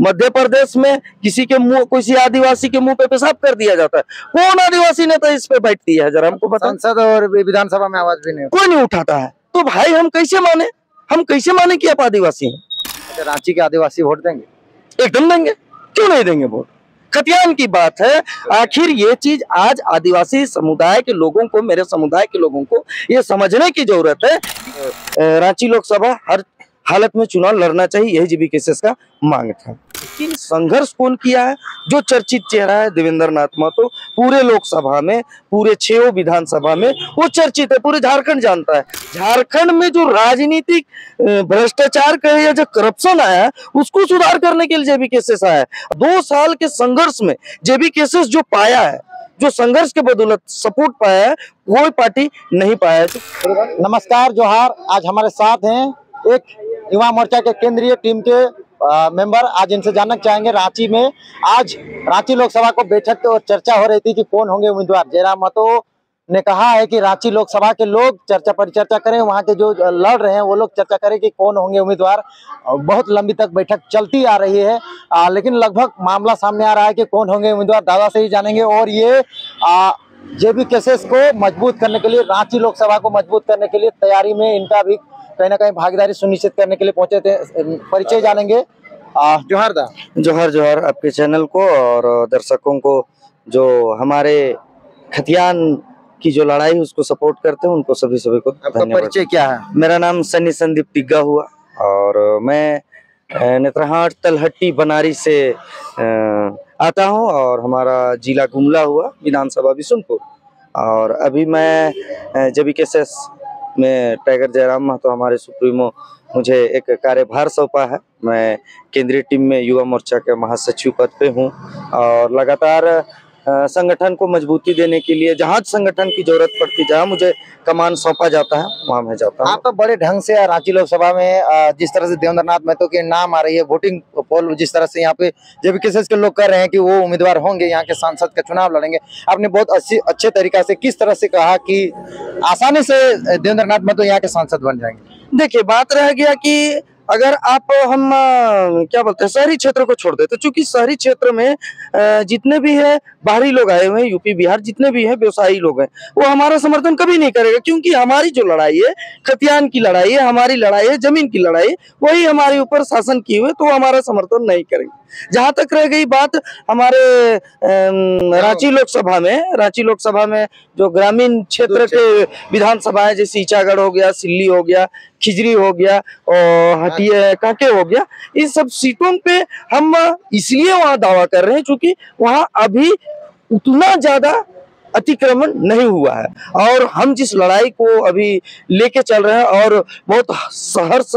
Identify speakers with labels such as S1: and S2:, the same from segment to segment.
S1: मध्य प्रदेश में किसी के मुंह, किसी आदिवासी के मुंह पे पेशाब कर दिया जाता है। कौन आदिवासी नेता इस पे बैठ दिया है, जरा हमको बता।
S2: संसद और विधानसभा में आवाज भी नहीं
S1: कोई नहीं उठाता है। तो भाई हम कैसे माने, कि आप आदिवासी हैं?
S2: अच्छा, रांची के आदिवासी वोट देंगे?
S1: एकदम देंगे, क्यों नहीं देंगे वोट। खतियान की बात है। आखिर ये चीज आज आदिवासी समुदाय के लोगों को, मेरे समुदाय के लोगों को ये समझने की जरूरत है। रांची लोकसभा हर हालत में चुनाव लड़ना चाहिए, यही जीबी केसेस का मांग था। लेकिन संघर्ष कौन किया है? जो चर्चित चेहरा है देवेंद्र नाथ महतो, पूरे लोकसभा में, पूरे 6 विधानसभा में वो चर्चित है, पूरे झारखंड जानता है। झारखंड में जो राजनीतिक भ्रष्टाचार कहे या जो करप्शन आया, उसको सुधार करने के लिए जेबी केसेस आया है। 2 साल के संघर्ष में जेबी केसेस जो पाया है, जो संघर्ष के बदौलत सपोर्ट पाया है, कोई पार्टी नहीं पाया है।
S2: नमस्कार, जोहार। आज हमारे साथ हैं एक युवा मोर्चा के केंद्रीय टीम के मेंबर। आज इनसे जानना चाहेंगे, रांची में आज रांची लोकसभा को बैठक और चर्चा हो रही थी कि कौन होंगे उम्मीदवार। जयराम महतो ने कहा है कि रांची लोकसभा के लोग चर्चा परिचर्चा करें, वहां के जो लड़ रहे हैं वो लोग चर्चा करें कि कौन होंगे उम्मीदवार। बहुत लंबी तक बैठक चलती आ रही है, लेकिन लगभग मामला सामने आ रहा है कि कौन होंगे उम्मीदवार, दादा से ही जानेंगे। और ये जेबी केसेस को मजबूत करने के लिए, रांची लोकसभा को मजबूत करने के लिए तैयारी में इनका भी कहीं ना कहीं भागीदारी सुनिश्चित करने के लिए पहुंचे थे। परिचय जानेंगे। जोहार दा।
S1: जोहार जोहार आपके चैनल को और दर्शकों को, जो हमारे खतियान की जो लड़ाई उसको सपोर्ट करते हैं, उनको सभी को धन्यवाद।
S2: परिचय क्या है?
S1: मेरा नाम सन्नी संदीप टिग्गा हुआ और मैं नेत्रहाट तलहट्टी बनारी से आता हूं और हमारा जिला गुमला हुआ, विधानसभा बिशुनपुर। और अभी मैं जेबी केसेस में टाइगर जयराम महतो हमारे सुप्रीमो मुझे एक कार्यभार सौंपा है। मैं केंद्रीय टीम में युवा मोर्चा के महासचिव पद पे हूँ और लगातार संगठन को मजबूती देने के लिए जहाँ संगठन की जरूरत पड़ती, जहाँ मुझे कमान सौंपा जाता है, वहाँ मैं जाता हूँ।
S2: आप तो बड़े ढंग से रांची लोकसभा में जिस तरह से देवेंद्र नाथ महतो के नाम आ रही है, वोटिंग पोल जिस तरह से यहाँ पे जेबी केसेस के लोग कर रहे हैं कि वो उम्मीदवार होंगे, यहाँ के सांसद का चुनाव लड़ेंगे, आपने बहुत अच्छे तरीका से किस तरह से कहा कि आसानी से देवेंद्र नाथ महतो यहाँ के सांसद बन जाएंगे।
S1: देखिए, बात रह गया कि अगर हम क्या बोलते हैं, शहरी क्षेत्र को छोड़ देते, चूंकि शहरी क्षेत्र में जितने भी है बाहरी लोग आए हुए हैं, यूपी बिहार जितने भी हैं व्यवसायी लोग हैं, वो हमारा समर्थन कभी नहीं करेगा, क्योंकि हमारी जो लड़ाई है खतियान की लड़ाई है, हमारी लड़ाई है जमीन की लड़ाई, वही हमारे ऊपर शासन किए हुए, तो हमारा समर्थन नहीं करेंगे। जहां तक रह गई बात हमारे रांची लोकसभा में जो ग्रामीण क्षेत्र के विधानसभा है, जैसे ईचागढ़ हो गया, सिल्ली हो गया, खिजरी हो गया और हटिया कांके हो गया, इन सब सीटों पे हम इसलिए वहां दावा कर रहे हैं क्योंकि वहां अभी उतना ज्यादा अतिक्रमण नहीं हुआ है और हम जिस लड़ाई को अभी लेके चल रहे हैं, और बहुत सहर्ष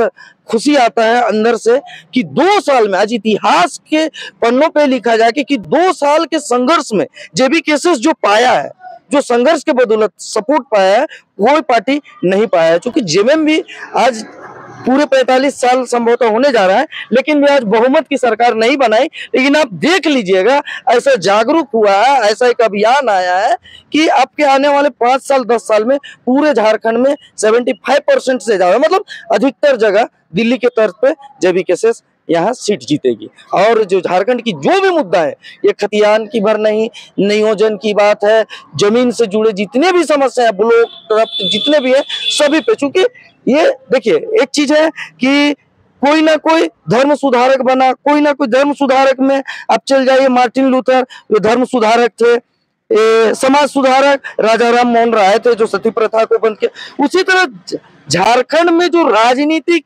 S1: खुशी आता है अंदर से कि 2 साल में, आज इतिहास के पन्नों पे लिखा जाए कि 2 साल के संघर्ष में जेबी केसेस जो पाया है, जो संघर्ष के बदौलत सपोर्ट पाया है, कोई पार्टी नहीं पाया है। क्योंकि जेएमएम भी आज पूरे 45 साल संभवतः होने जा रहा है, लेकिन भी आज बहुमत की सरकार नहीं बनाई। लेकिन आप देख लीजिएगा, ऐसा जागरूक हुआ है, ऐसा एक अभियान आया है कि आपके आने वाले 5 साल 10 साल में पूरे झारखंड में 75% से ज्यादा, मतलब अधिकतर जगह दिल्ली के तर्ज पे जेबी केसेस यहाँ सीट जीतेगी। और जो झारखंड की जो भी मुद्दा है, ये खतियान की भर नहीं, नियोजन की बात है, जमीन से जुड़े जितने भी समस्या, ब्लॉक ट्रस्ट जितने भी है, सभी पे, चूंकि ये देखिए एक चीज है कि कोई ना कोई धर्म सुधारक बना, कोई ना कोई धर्म सुधारक में आप चल जाइए, मार्टिन लूथर जो धर्म सुधारक थे, समाज सुधारक राजा राम मोहन राय थे जो सती प्रथा को बंद किया। उसी तरह झारखंड में जो राजनीतिक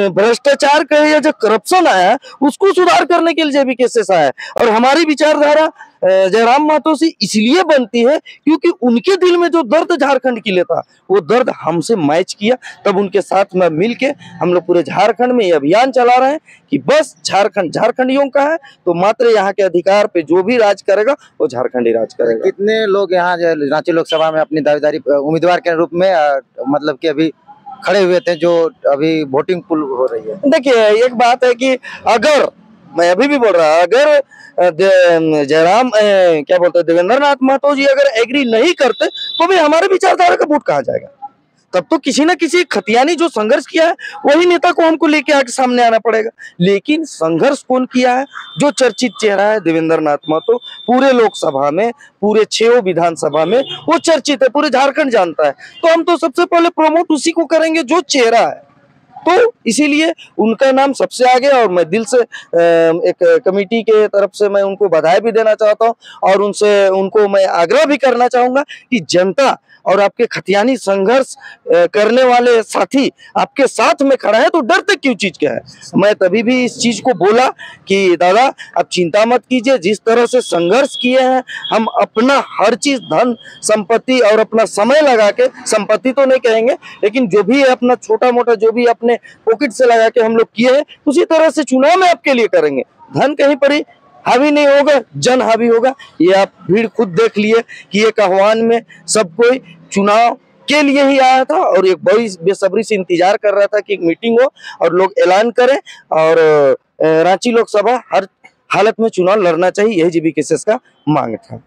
S1: भ्रष्टाचार कहे या जो करप्शन आया, उसको सुधार करने के लिए जेबी केसेस आया। और हमारी विचारधारा जयराम महतो से इसलिए बनती है क्योंकि उनके दिल में जो दर्द झारखंड के लिए था, वो दर्द हमसे मैच किया। तब उनके साथ में मिलके हम लोग पूरे झारखंड में ये अभियान चला रहे हैं कि बस झारखंड झारखंडियों का है, तो मात्र यहाँ के अधिकार पे जो भी राज करेगा वो झारखंडी राज करेगा।
S2: कितने लोग यहाँ रांची लोकसभा में अपनी दावेदारी उम्मीदवार के रूप में मतलब कि अभी खड़े हुए थे, जो अभी वोटिंग पुल हो रही है?
S1: देखिए, एक बात है कि अगर मैं अभी भी बोल रहा, अगर जयराम क्या बोलते हैं देवेंद्र नाथ महतो जी अगर एग्री नहीं करते तो भी हमारे विचारधारा का वोट कहाँ जाएगा? तब तो किसी न किसी खतियानी जो संघर्ष किया है वही नेता को हमको लेके आके सामने आना पड़ेगा। लेकिन संघर्ष कौन किया है? जो चर्चित चेहरा है देवेंद्र नाथ महतो, पूरे लोकसभा में, पूरे 6 विधानसभा में वो चर्चित है, पूरे झारखंड जानता है। तो हम तो सबसे पहले प्रमोट उसी को करेंगे जो चेहरा है। तो इसीलिए उनका नाम सबसे आगे, और मैं दिल से एक कमेटी के तरफ से मैं उनको बधाई भी देना चाहता हूँ और उनको मैं आग्रह भी करना चाहूंगा कि जनता और आपके खतियानी संघर्ष करने वाले साथी आपके साथ में खड़ा है, तो डरते क्यों चीज क्या है? मैं तभी भी इस चीज को बोला कि दादा आप चिंता मत कीजिए, जिस तरह से संघर्ष किए हैं हम अपना हर चीज, धन संपत्ति और अपना समय लगा के, संपत्ति तो नहीं कहेंगे लेकिन जो भी है अपना छोटा मोटा जो भी अपने पॉकेट से लगा के हम लोग किए हैं, उसी तरह से चुनाव में आपके लिए करेंगे। धन कहीं पर ही हावी नहीं होगा, जन हावी होगा। ये आप भीड़ खुद देख लिए कि एक आह्वान में सब कोई चुनाव के लिए ही आया था और एक बड़ी बेसब्री से इंतजार कर रहा था कि एक मीटिंग हो और लोग ऐलान करें और रांची लोकसभा हर हालत में चुनाव लड़ना चाहिए, यही जीबीकेएसएस का मांग था।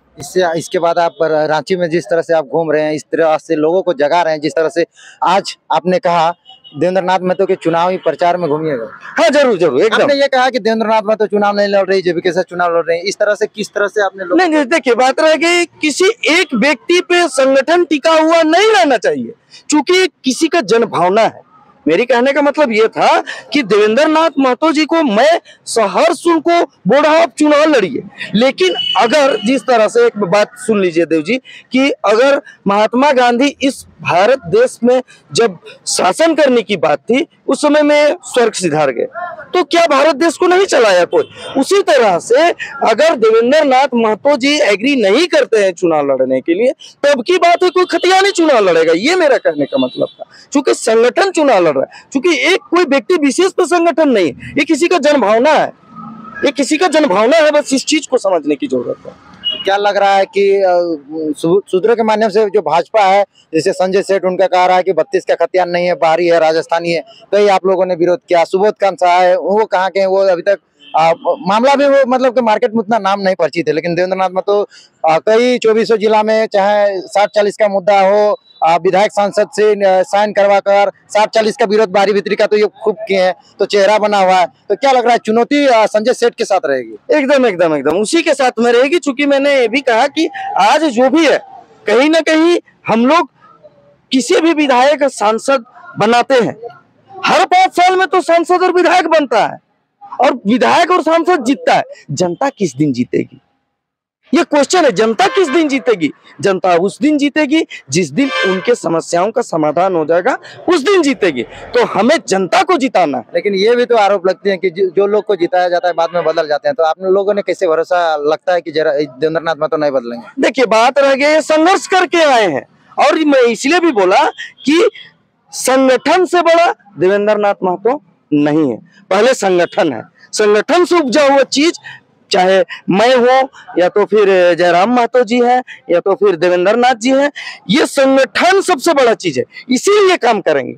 S2: इसके बाद आप रांची में जिस तरह से आप घूम रहे हैं, इस तरह से लोगों को जगा रहे हैं, जिस तरह से आज आपने कहा देवेंद्र नाथ महतो के चुनावी प्रचार में घूमिएगा।
S1: हाँ जरूर जरूर, एकदम।
S2: आपने ये कहा कि देवेंद्र नाथ महतो चुनाव नहीं लड़ रही, जीबीकेएसएस चुनाव लड़ रही है, इस तरह से किस तरह से आपने
S1: नहीं, देखिए बात रह गई, किसी एक व्यक्ति पे संगठन टिका हुआ नहीं रहना चाहिए, क्योंकि किसी का जनभावना है। मेरी कहने का मतलब ये था कि देवेंद्र नाथ महतो जी को मैं सहर्ष उनको बोल रहा हूं आप चुनाव लड़िए, लेकिन अगर जिस तरह से, एक बात सुन लीजिए देव जी, कि अगर महात्मा गांधी इस भारत देश में जब शासन करने की बात थी उस समय में स्वर्ग सिधार गए, तो क्या भारत देश को नहीं चलाया कोई? उसी तरह से अगर देवेंद्र नाथ महतो जी एग्री नहीं करते हैं चुनाव लड़ने के लिए, तब की बात है कोई खतियानी चुनाव लड़ेगा, ये मेरा कहने का मतलब था। चूंकि संगठन चुनाव लड़ रहा है, चूंकि एक कोई व्यक्ति विशेष पे संगठन नहीं, ये किसी का जनभावना है, ये किसी का जनभावना है, बस इस चीज को समझने की जरूरत है।
S2: क्या लग रहा है कि सूत्रों के माध्यम से जो भाजपा है, जैसे संजय सेठ उनका कह रहा है कि 32 का खतियान नहीं है, बाहरी है, राजस्थानी है, कई आप लोगों ने विरोध किया। सुबोध कांत साह है, वो कहाँ के हैं? वो अभी तक मामला भी वो मतलब कि मार्केट में उतना नाम नहीं परिचित है, लेकिन देवेंद्र नाथ महतो कई 2400 जिला में चाहे 60-40 का मुद्दा हो, विधायक सांसद से साइन करवा कर 60-40 का विरोध बाहरी भीतरी का तो ये खूब किए हैं, तो चेहरा बना हुआ है। तो क्या लग रहा है चुनौती संजय सेठ के साथ रहेगी?
S1: एकदम एकदम एकदम उसी के साथ में रहेगी, चूंकि मैंने ये भी कहा कि आज जो भी है कहीं ना कहीं हम लोग किसी भी विधायक सांसद बनाते हैं, हर 5 साल में तो सांसद और विधायक बनता है और विधायक और सांसद जीतता है। जनता किस दिन जीतेगी, ये क्वेश्चन है। जनता किस दिन जीतेगी? जनता उस दिन जीतेगी जिस दिन उनके समस्याओं का समाधान हो जाएगा, उस दिन जीतेगी। तो हमें जनता को जिताना है।
S2: लेकिन ये भी तो आरोप लगते हैं कि जो लोग को जिताया जाता है बाद में बदल जाते हैं, तो आप लोगों ने कैसे भरोसा लगता है कि देवेंद्र नाथ महतो नहीं बदलेंगे?
S1: देखिए बात रह गई, संघर्ष करके आए हैं और मैं इसलिए भी बोला कि संगठन से बड़ा देवेंद्र नाथ महतो नहीं है। पहले संगठन है, संगठन से उपजा हुआ चीज, चाहे मैं हो या तो फिर जयराम महतो जी है या तो फिर देवेंद्र नाथ जी है, ये संगठन सबसे बड़ा चीज है। इसीलिए काम करेंगे,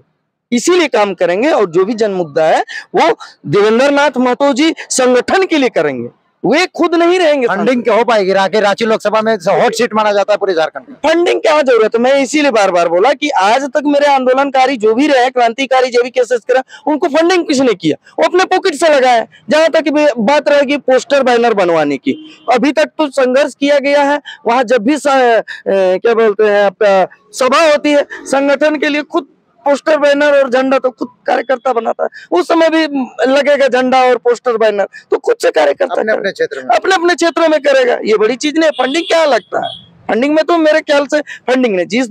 S1: इसीलिए काम करेंगे और जो भी जन मुद्दा है वो देवेंद्र नाथ महतो जी संगठन के लिए करेंगे, वे खुद नहीं रहेंगे।
S2: फंडिंग क्या हो पाएगी? रांची लोकसभा में हॉट सीट माना जाता है पूरे झारखंड में।
S1: फंडिंग क्या जरूरत है? मैं इसीलिए बार बार बोला कि आज तक मेरे आंदोलनकारी जो भी रहे, क्रांतिकारी जो भी केसेस करा, उनको फंडिंग किसने किया? वो अपने पॉकेट से लगाया। जहां तक बात रहेगी पोस्टर बैनर बनवाने की, अभी तक तो संघर्ष किया गया है। वहां जब भी क्या बोलते हैं सभा होती है, संगठन के लिए खुद पोस्टर बैनर और झंडा तो खुद कार्यकर्ता बनाता है। उस समय भी लगेगा झंडा और पोस्टर बैनर तो खुद से कार्यकर्ता
S2: अपने क्षेत्र में
S1: अपने क्षेत्र में करेगा। ये बड़ी चीज नहीं। फंडिंग क्या लगता है? फंडिंग में तो मेरे ख्याल से फंडिंग नहीं। जिस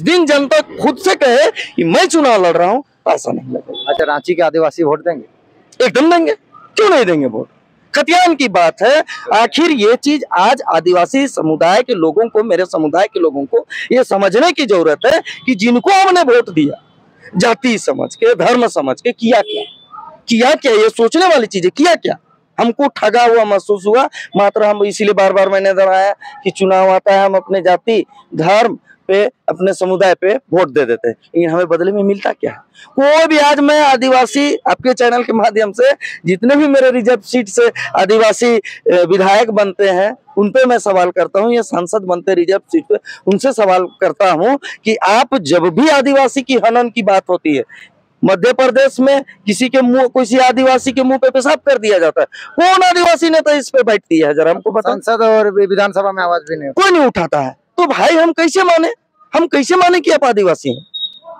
S1: दिन जनता खुद से कहे कि मैं चुनाव लड़ रहा हूँ, ऐसा नहीं लगेगा।
S2: अच्छा, रांची के आदिवासी वोट देंगे?
S1: एकदम देंगे, क्यों नहीं देंगे वोट? खतियान की बात है। आखिर ये चीज आज आदिवासी समुदाय के लोगों को, मेरे समुदाय के लोगों को ये समझने की जरूरत है कि जिनको हमने वोट दिया, जाति समझ के, धर्म समझ के, किया क्या, ये सोचने वाली चीज है। किया क्या? हमको ठगा हुआ महसूस हुआ। मात्र हम इसीलिए बार बार मैंने दोहराया कि चुनाव आता है, हम अपने जाति, धर्म, पे, अपने समुदाय पे वोट दे देते हैं, लेकिन हमें बदले में मिलता क्या है? कोई भी, आज मैं आदिवासी, आपके चैनल के माध्यम से जितने भी मेरे रिजर्व सीट से आदिवासी विधायक बनते हैं उन पे मैं सवाल करता हूँ, या सांसद बनते रिजर्व सीट पे उनसे सवाल करता हूँ कि आप जब भी आदिवासी की हनन की बात होती है, मध्य प्रदेश में किसी के मुंह, किसी आदिवासी के मुंह पे पेशाब कर दिया जाता है, कौन आदिवासी ने तो इस पे बैठ दिया है, जरा हमको बताओ।
S2: संसद और विधानसभा में आवाज भी नहीं
S1: कोई नहीं उठाता है, तो भाई हम कैसे माने, हम कैसे माने कि आप आदिवासी हैं?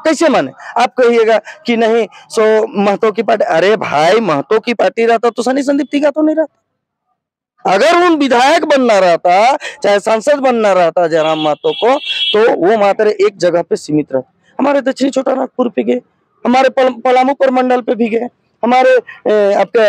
S1: कैसे माने? आप कहिएगा कि नहीं सो महतो की पार्टी, अरे भाई महतो की पार्टी रहता तो सनी संदीप टीका तो नहीं रहता। अगर उन विधायक बनना रहता, चाहे सांसद बनना रहता जयराम महतो को, तो वो मात्र एक जगह पे सीमित रहता। हमारे दक्षिणी छोटा नागपुर पे गए, हमारे पलामू प्रमंडल पे भी गए, हमारे आपके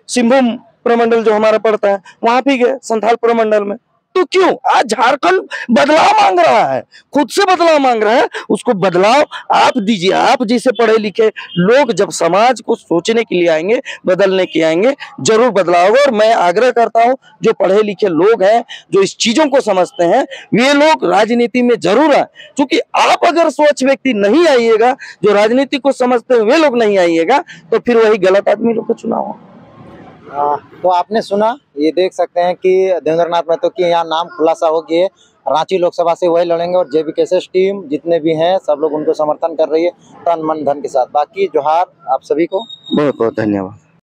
S1: सिंहभूम प्रमंडल जो हमारा पड़ता है वहां भी गए, संथाल प्रमंडल में। तो क्यों आज झारखंड बदलाव मांग रहा है, खुद से बदलाव मांग रहा है, उसको बदलाव आप दीजिए। आप जैसे पढ़े लिखे लोग जब समाज को सोचने के लिए आएंगे, बदलने के आएंगे, जरूर बदलाव होगा। और मैं आग्रह करता हूं, जो पढ़े लिखे लोग हैं, जो इस चीजों को समझते हैं, वे लोग राजनीति में जरूर आए, क्योंकि आप अगर स्वच्छ व्यक्ति नहीं आइएगा, जो राजनीति को समझते हैं वे लोग नहीं आइएगा, तो फिर वही गलत आदमी लोग का चुनाव होगा।
S2: तो आपने सुना, ये देख सकते हैं कि देवेंद्रनाथ महतो की यहाँ नाम खुलासा हो गया है, रांची लोकसभा से वही लड़ेंगे और जेबीकेएसएस टीम जितने भी हैं सब लोग उनको समर्थन कर रही है तन मन धन के साथ। बाकी जोहार आप सभी को,
S1: बहुत बहुत धन्यवाद।